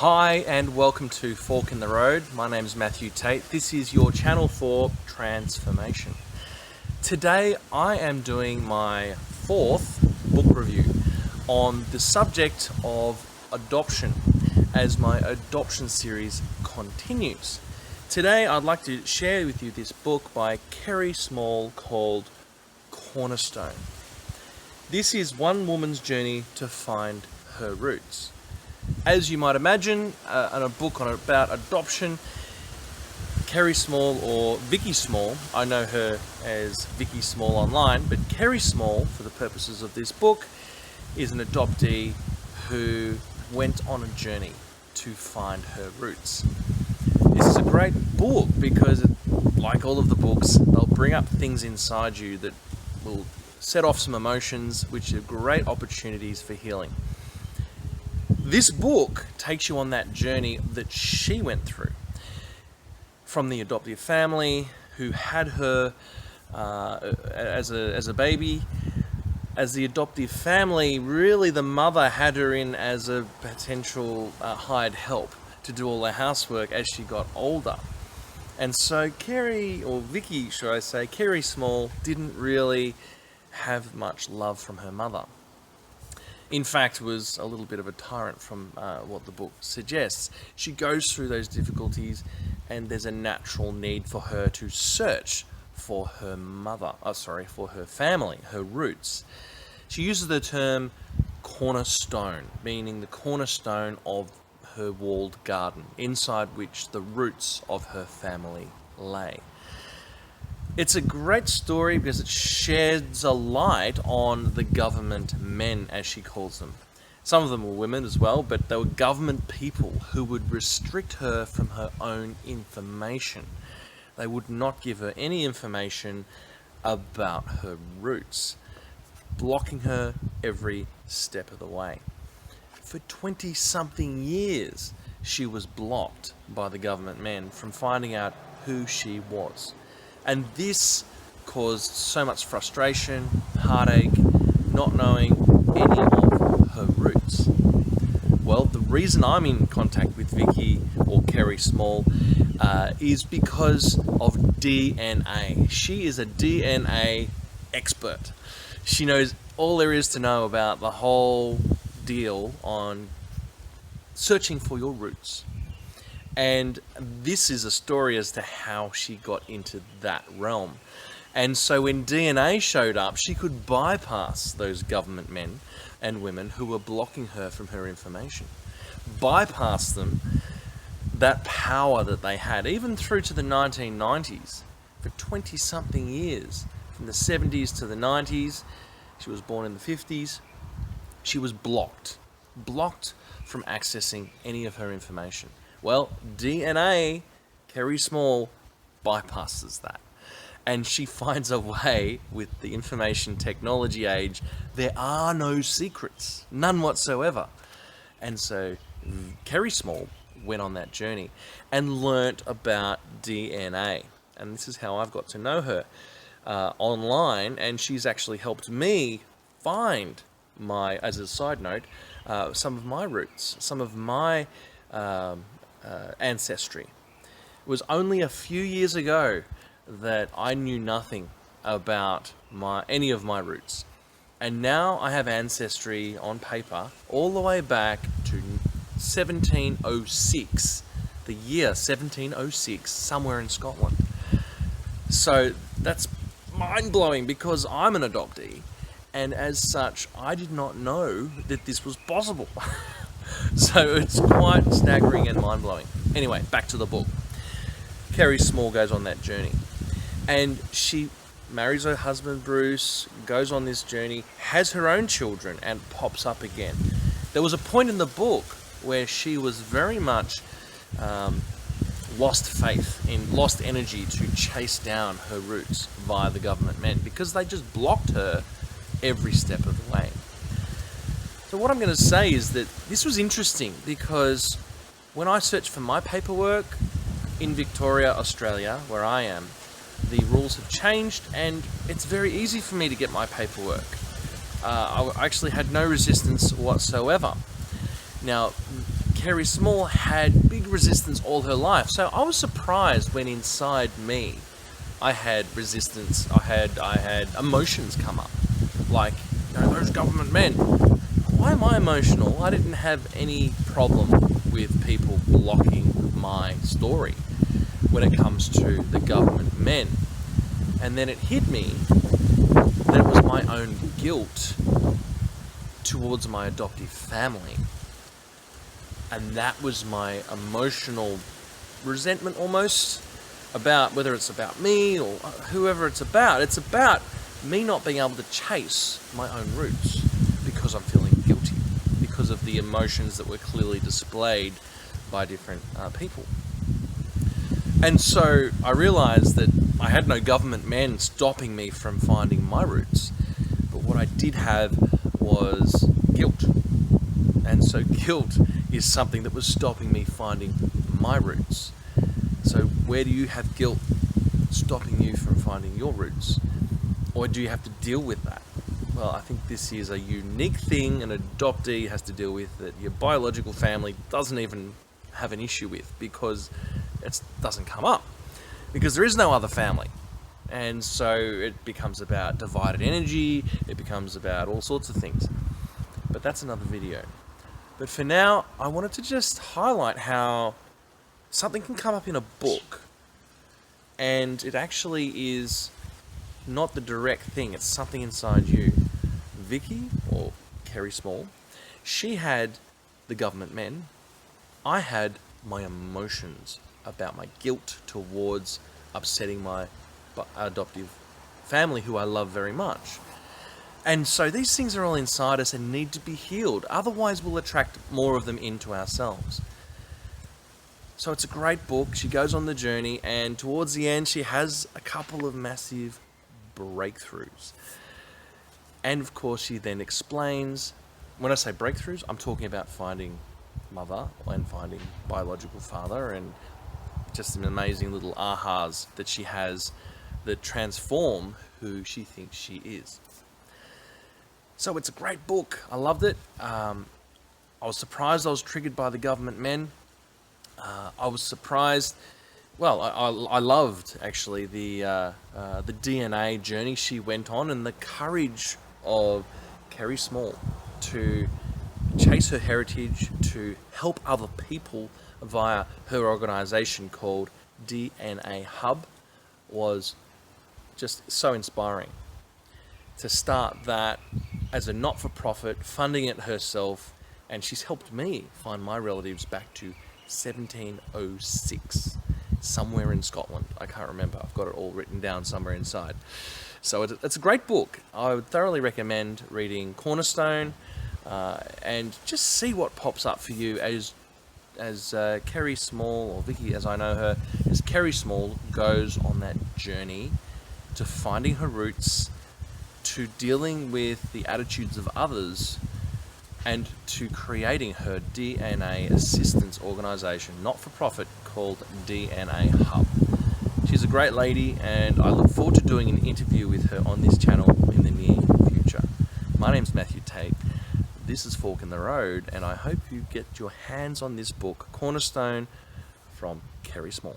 Hi and welcome to Fork in the Road. My name is Matthew Tate. This is your channel for transformation. Today I am doing my fourth book review on the subject of adoption as my adoption series continues. Today I'd like to share with you this book by Kerri Small called Cornerstone. This is one woman's journey to find her roots. As you might imagine, in a book about adoption, Kerri Small, or Vicky Small, I know her as Vicky Small online, but Kerri Small, for the purposes of this book, is an adoptee who went on a journey to find her roots. This is a great book because, like all of the books, they'll bring up things inside you that will set off some emotions, which are great opportunities for healing. This book takes you on that journey that she went through. From the adoptive family who had her as a baby. As the adoptive family, really the mother had her in as a potential hired help to do all the housework as she got older. And so Kerri, or Vicky should I say, Kerri Small didn't really have much love from her mother. In fact, was a little bit of a tyrant from what the book suggests. She goes through those difficulties and there's a natural need for her to search for her for her family, her roots. She uses the term cornerstone, meaning the cornerstone of her walled garden, inside which the roots of her family lay. It's a great story because it sheds a light on the government men, as she calls them. Some of them were women as well, but they were government people who would restrict her from her own information. They would not give her any information about her roots, blocking her every step of the way. For 20-something years, she was blocked by the government men from finding out who she was. And this caused so much frustration, heartache, not knowing any of her roots. Well, the reason I'm in contact with Vicky, or Kerri Small, is because of DNA. She is a DNA expert. She knows all there is to know about the whole deal on searching for your roots. And this is a story as to how she got into that realm. And so when DNA showed up, she could bypass those government men and women who were blocking her from her information. Bypass them, that power that they had, even through to the 1990s, for 20-something years. From the 70s to the 90s, she was born in the 50s, she was blocked from accessing any of her information. Well, DNA, Kerri Small, bypasses that. And she finds a way with the information technology age. There are no secrets, none whatsoever. And so Kerri Small went on that journey and learnt about DNA. And this is how I've got to know her online. And she's actually helped me find as a side note, some of my roots, some of my ancestry. It was only a few years ago that I knew nothing about any of my roots, and now I have ancestry on paper all the way back to 1706, the year 1706, somewhere in Scotland. So that's mind-blowing because I'm an adoptee, and as such I did not know that this was possible. So it's quite staggering and mind-blowing. Anyway, back to the book. Kerri Small goes on that journey. And she marries her husband, Bruce, goes on this journey, has her own children, and pops up again. There was a point in the book where she was very much lost faith and lost energy to chase down her roots via the government men because they just blocked her every step of the way. So what I'm going to say is that this was interesting because when I searched for my paperwork in Victoria, Australia, where I am, the rules have changed and it's very easy for me to get my paperwork. I actually had no resistance whatsoever. Now, Kerri Small had big resistance all her life. So I was surprised when inside me I had resistance, I had emotions come up. Like, those government men. Why am I emotional? I didn't have any problem with people blocking my story when it comes to the government men. And then it hit me that it was my own guilt towards my adoptive family. And that was my emotional resentment almost about whether it's about me or whoever it's about. It's about me not being able to chase my own roots because I'm feeling guilty, because of the emotions that were clearly displayed by different people. And so I realized that I had no government men stopping me from finding my roots, but what I did have was guilt. And so guilt is something that was stopping me finding my roots. So where do you have guilt stopping you from finding your roots? Or do you have to deal with that? Well, I think this is a unique thing an adoptee has to deal with that your biological family doesn't even have an issue with, because it doesn't come up. Because there is no other family. And so it becomes about divided energy, it becomes about all sorts of things. But that's another video. But for now, I wanted to just highlight how something can come up in a book and it actually is not the direct thing, it's something inside you. Vicky, or Kerri Small, she had the government men. I had my emotions about my guilt towards upsetting my adoptive family, who I love very much. And so these things are all inside us and need to be healed. Otherwise, we'll attract more of them into ourselves. So it's a great book. She goes on the journey, and towards the end, she has a couple of massive breakthroughs. And of course, she then explains, when I say breakthroughs, I'm talking about finding mother and finding biological father, and just some amazing little ahas that she has that transform who she thinks she is. So it's a great book. I loved it. I was surprised I was triggered by the government men. I was surprised. Well, I loved actually the DNA journey she went on, and the courage of Kerri Small to chase her heritage, to help other people via her organisation called DNA Hub, was just so inspiring. To start that as a not-for-profit, funding it herself, and she's helped me find my relatives back to 1706, somewhere in Scotland. I can't remember. I've got it all written down somewhere inside. So it's a great book. I would thoroughly recommend reading Cornerstone, and just see what pops up for you as Kerri Small, or Vicky as I know her, as Kerri Small goes on that journey to finding her roots, to dealing with the attitudes of others, and to creating her DNA assistance organisation, not-for-profit, called DNA Hub. She's a great lady, and I look forward to doing an interview with her on this channel in the near future. My name's Matthew Tate. This is Fork in the Road, and I hope you get your hands on this book, Cornerstone, from Kerri Small.